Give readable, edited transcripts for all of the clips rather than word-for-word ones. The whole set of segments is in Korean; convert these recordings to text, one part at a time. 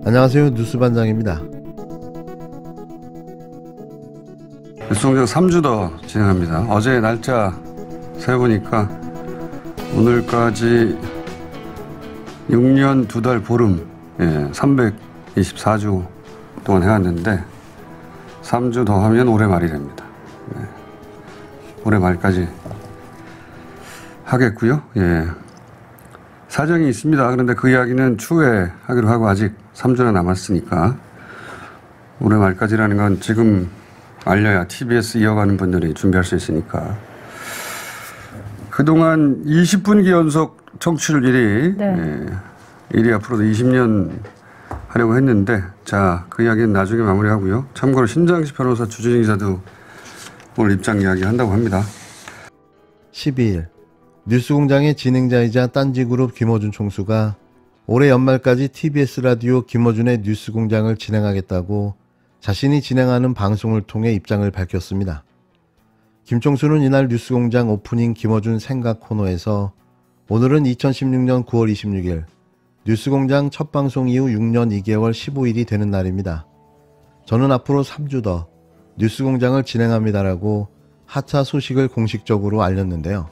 안녕하세요. 뉴스반장입니다. 뉴스공장 3주 더 진행합니다. 어제 날짜 세어보니까 오늘까지 6년 2달 보름, 324주 동안 해왔는데 3주 더 하면 올해 말이 됩니다. 올해 말까지 하겠고요. 사정이 있습니다. 그런데 그 이야기는 추후에 하기로 하고 아직 3주나 남았으니까 올해 말까지라는 건 지금 알려야 TBS 이어가는 분들이 준비할 수 있으니까. 그동안 20분기 연속 청취율 1위, 1위 앞으로도 20년 하려고 했는데, 자, 그 이야기는 나중에 마무리하고요. 참고로 신장식 변호사 주진희 기자도 오늘 입장 이야기 한다고 합니다. 12일 뉴스공장의 진행자이자 딴지그룹 김어준 총수가 올해 연말까지 TBS 라디오 김어준의 뉴스공장을 진행하겠다고 자신이 진행하는 방송을 통해 입장을 밝혔습니다. 김 총수는 이날 뉴스공장 오프닝 김어준 생각 코너에서 오늘은 2016년 9월 26일 뉴스공장 첫 방송 이후 6년 2개월 15일이 되는 날입니다. 저는 앞으로 3주 더 뉴스공장을 진행합니다라고 하차 소식을 공식적으로 알렸는데요.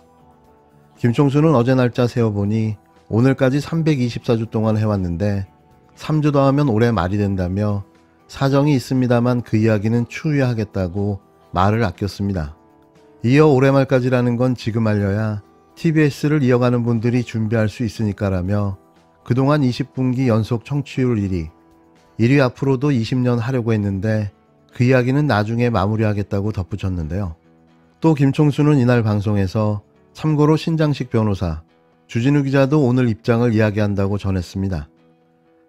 김 총수는 어제 날짜 세어보니 오늘까지 324주 동안 해왔는데 3주 더 하면 올해 말이 된다며 사정이 있습니다만 그 이야기는 추후에 하겠다고 말을 아꼈습니다. 이어 올해 말까지라는 건 지금 알려야 TBS를 이어가는 분들이 준비할 수 있으니까라며 그동안 20분기 연속 청취율 1위 앞으로도 20년 하려고 했는데 그 이야기는 나중에 마무리하겠다고 덧붙였는데요. 또 김 총수는 이날 방송에서 참고로 신장식 변호사, 주진우 기자도 오늘 입장을 이야기한다고 전했습니다.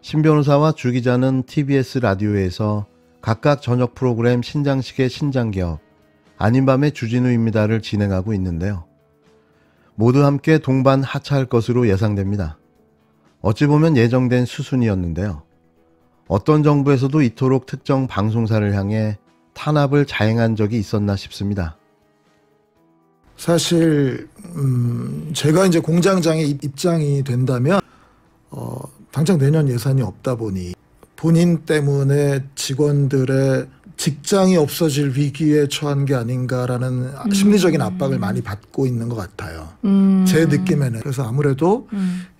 신 변호사와 주 기자는 TBS 라디오에서 각각 저녁 프로그램 신장식의 신장개업, 아닌 밤의 주진우입니다를 진행하고 있는데요. 모두 함께 동반 하차할 것으로 예상됩니다. 어찌 보면 예정된 수순이었는데요. 어떤 정부에서도 이토록 특정 방송사를 향해 탄압을 자행한 적이 있었나 싶습니다. 사실 제가 이제 공장장에 입장이 된다면 당장 내년 예산이 없다 보니 본인 때문에 직원들의 직장이 없어질 위기에 처한 게 아닌가라는 심리적인 압박을 많이 받고 있는 것 같아요. 제 느낌에는. 그래서 아무래도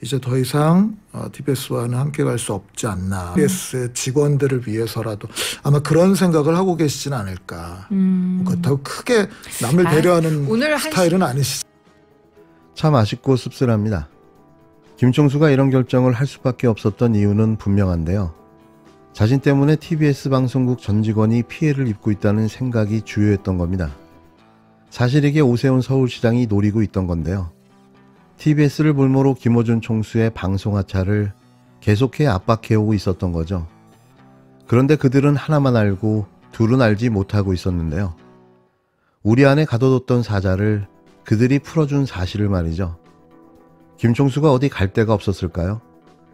이제 더 이상 TBS와는 함께 갈 수 없지 않나. TBS 직원들을 위해서라도 아마 그런 생각을 하고 계시진 않을까. 그렇다고 크게 남을 배려하는 스타일은 아니시죠. 참 아쉽고 씁쓸합니다. 김 총수가 이런 결정을 할 수밖에 없었던 이유는 분명한데요. 자신 때문에 TBS 방송국 전 직원이 피해를 입고 있다는 생각이 주요했던 겁니다. 사실 이게 오세훈 서울시장이 노리고 있던 건데요. TBS를 볼모로 김어준 총수의 방송 하차를 계속해 압박해오고 있었던 거죠. 그런데 그들은 하나만 알고 둘은 알지 못하고 있었는데요. 우리 안에 가둬뒀던 사자를 그들이 풀어준 사실을 말이죠. 김 총수가 어디 갈 데가 없었을까요?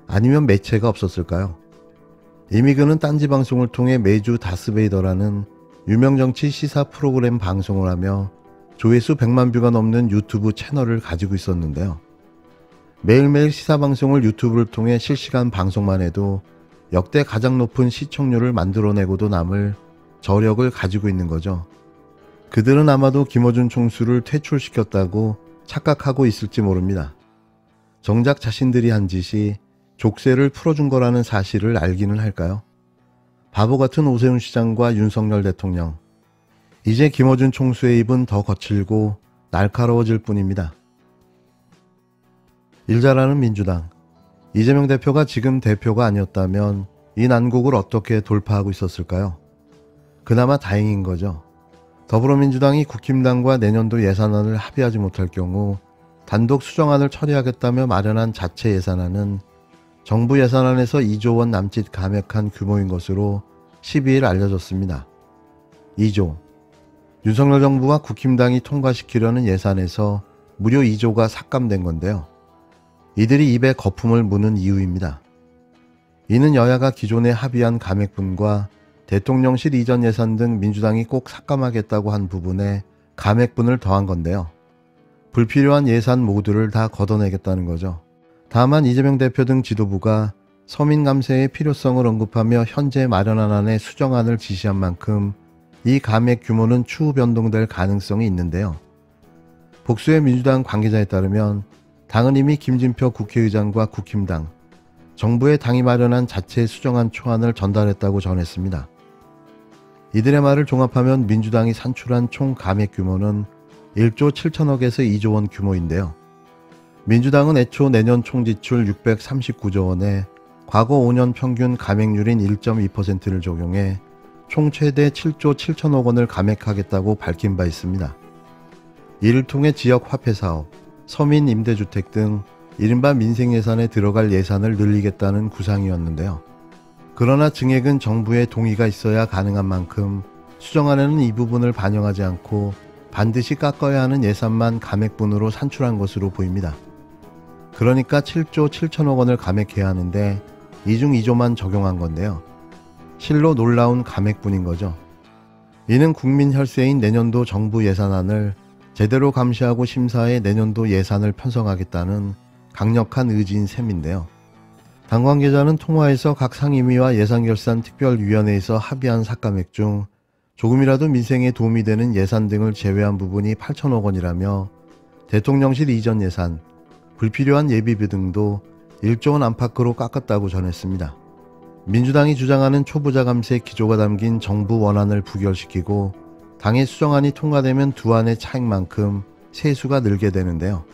아니면 매체가 없었을까요? 이미 그는 딴지 방송을 통해 매주 다스베이더라는 유명 정치 시사 프로그램 방송을 하며 조회수 100만 뷰가 넘는 유튜브 채널을 가지고 있었는데요. 매일매일 시사 방송을 유튜브를 통해 실시간 방송만 해도 역대 가장 높은 시청률을 만들어내고도 남을 저력을 가지고 있는 거죠. 그들은 아마도 김어준 총수를 퇴출시켰다고 착각하고 있을지 모릅니다. 정작 자신들이 한 짓이 족쇄를 풀어준 거라는 사실을 알기는 할까요? 바보 같은 오세훈 시장과 윤석열 대통령. 이제 김어준 총수의 입은 더 거칠고 날카로워질 뿐입니다. 일 잘하는 민주당. 이재명 대표가 지금 대표가 아니었다면 이 난국을 어떻게 돌파하고 있었을까요? 그나마 다행인 거죠. 더불어민주당이 국힘당과 내년도 예산안을 합의하지 못할 경우 단독 수정안을 처리하겠다며 마련한 자체 예산안은 정부 예산안에서 2조 원 남짓 감액한 규모인 것으로 12일 알려졌습니다. 2조. 윤석열 정부와 국힘당이 통과시키려는 예산에서 무려 2조가 삭감된 건데요. 이들이 입에 거품을 무는 이유입니다. 이는 여야가 기존에 합의한 감액분과 대통령실 이전 예산 등 민주당이 꼭 삭감하겠다고 한 부분에 감액분을 더한 건데요. 불필요한 예산 모두를 다 걷어내겠다는 거죠. 다만 이재명 대표 등 지도부가 서민 감세의 필요성을 언급하며 현재 마련한 안에 수정안을 지시한 만큼 이 감액 규모는 추후 변동될 가능성이 있는데요. 복수의 민주당 관계자에 따르면 당은 이미 김진표 국회의장과 국힘당, 정부에 당이 마련한 자체 수정안 초안을 전달했다고 전했습니다. 이들의 말을 종합하면 민주당이 산출한 총 감액 규모는 1조 7천억에서 2조 원 규모인데요. 민주당은 애초 내년 총 지출 639조 원에 과거 5년 평균 감액률인 1.2%를 적용해 총 최대 7조 7천억 원을 감액하겠다고 밝힌 바 있습니다. 이를 통해 지역 화폐 사업, 서민 임대주택 등 이른바 민생 예산에 들어갈 예산을 늘리겠다는 구상이었는데요. 그러나 증액은 정부의 동의가 있어야 가능한 만큼 수정안에는 이 부분을 반영하지 않고 반드시 깎아야 하는 예산만 감액분으로 산출한 것으로 보입니다. 그러니까 7조 7천억 원을 감액해야 하는데 이 중 2조만 적용한 건데요. 실로 놀라운 감액분인 거죠. 이는 국민 혈세인 내년도 정부 예산안을 제대로 감시하고 심사해 내년도 예산을 편성하겠다는 강력한 의지인 셈인데요. 당 관계자는 통화에서 각 상임위와 예산결산특별위원회에서 합의한 삭감액 중 조금이라도 민생에 도움이 되는 예산 등을 제외한 부분이 8천억 원이라며 대통령실 이전 예산, 불필요한 예비비 등도 1조 원 안팎으로 깎았다고 전했습니다. 민주당이 주장하는 초부자 감세 기조가 담긴 정부 원안을 부결시키고 당의 수정안이 통과되면 두 안의 차익만큼 세수가 늘게 되는데요.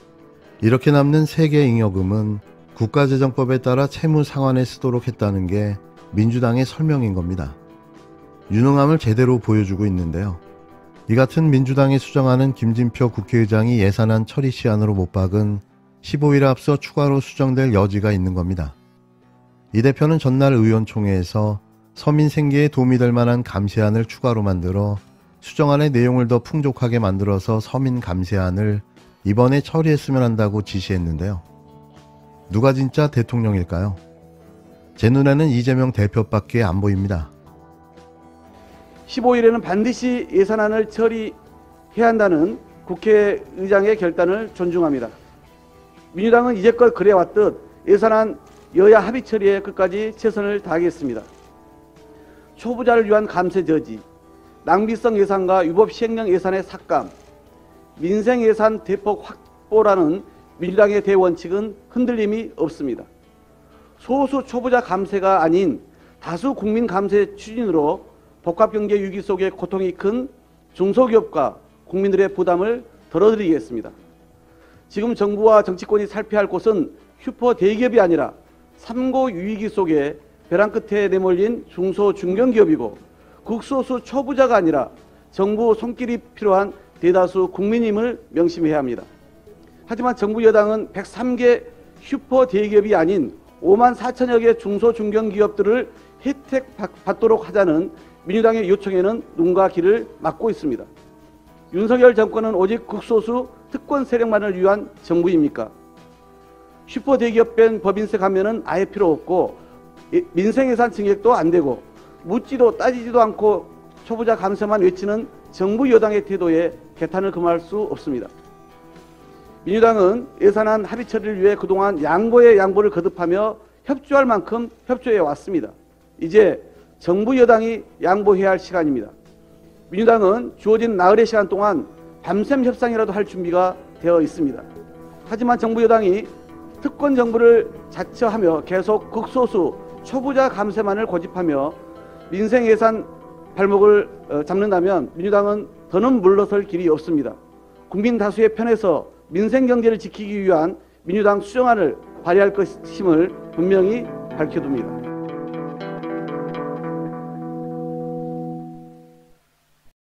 이렇게 남는 세개 잉여금은 국가재정법에 따라 채무 상환에 쓰도록 했다는 게 민주당의 설명인 겁니다. 유능함을 제대로 보여주고 있는데요. 이 같은 민주당의 수정안은 김진표 국회의장이 예산안 처리 시한으로 못 박은 15일 앞서 추가로 수정될 여지가 있는 겁니다. 이 대표는 전날 의원총회에서 서민 생계에 도움이 될 만한 감세안을 추가로 만들어 수정안의 내용을 더 풍족하게 만들어서 서민 감세안을 이번에 처리했으면 한다고 지시했는데요. 누가 진짜 대통령일까요? 제 눈에는 이재명 대표밖에 안 보입니다. 15일에는 반드시 예산안을 처리해야 한다는 국회의장의 결단을 존중합니다. 민주당은 이제껏 그래왔듯 예산안 여야 합의 처리에 끝까지 최선을 다하겠습니다. 초부자를 위한 감세 저지, 낭비성 예산과 위법 시행령 예산의 삭감, 민생 예산 대폭 확보라는 민주당의 대원칙은 흔들림이 없습니다. 소수 초부자 감세가 아닌 다수 국민 감세 추진으로 복합경제 위기 속에 고통이 큰 중소기업과 국민들의 부담을 덜어드리겠습니다. 지금 정부와 정치권이 살펴야 할 곳은 슈퍼 대기업이 아니라 삼고 위기 속에 벼랑 끝에 내몰린 중소 중견기업이고 극소수 초부자가 아니라 정부 손길이 필요한 대다수 국민임을 명심해야 합니다. 하지만 정부 여당은 103개 슈퍼 대기업이 아닌 5만 4천여 개 중소 중견기업들을 혜택 받도록 하자는 민주당의 요청에는 눈과 귀를 막고 있습니다. 윤석열 정권은 오직 극소수 특권 세력만을 위한 정부입니까? 슈퍼 대기업 뺀 법인세 감면은 아예 필요 없고 민생예산 증액도 안 되고 묻지도 따지지도 않고 초부자 감세만 외치는 정부 여당의 태도에 개탄을 금할 수 없습니다. 민주당은 예산안 합의 처리를 위해 그동안 양보에 양보를 거듭하며 협조할 만큼 협조해 왔습니다. 이제 정부 여당이 양보해야 할 시간입니다. 민주당은 주어진 나흘의 시간 동안 밤샘 협상이라도 할 준비가 되어 있습니다. 하지만 정부 여당이 특권 정부를 자처하며 계속 극소수 초부자 감세만을 고집하며 민생 예산 발목을 잡는다면 민주당은 더는 물러설 길이 없습니다. 국민 다수의 편에서 민생 경제를 지키기 위한 민주당 수정안을 발의할 것임을 분명히 밝혀둡니다.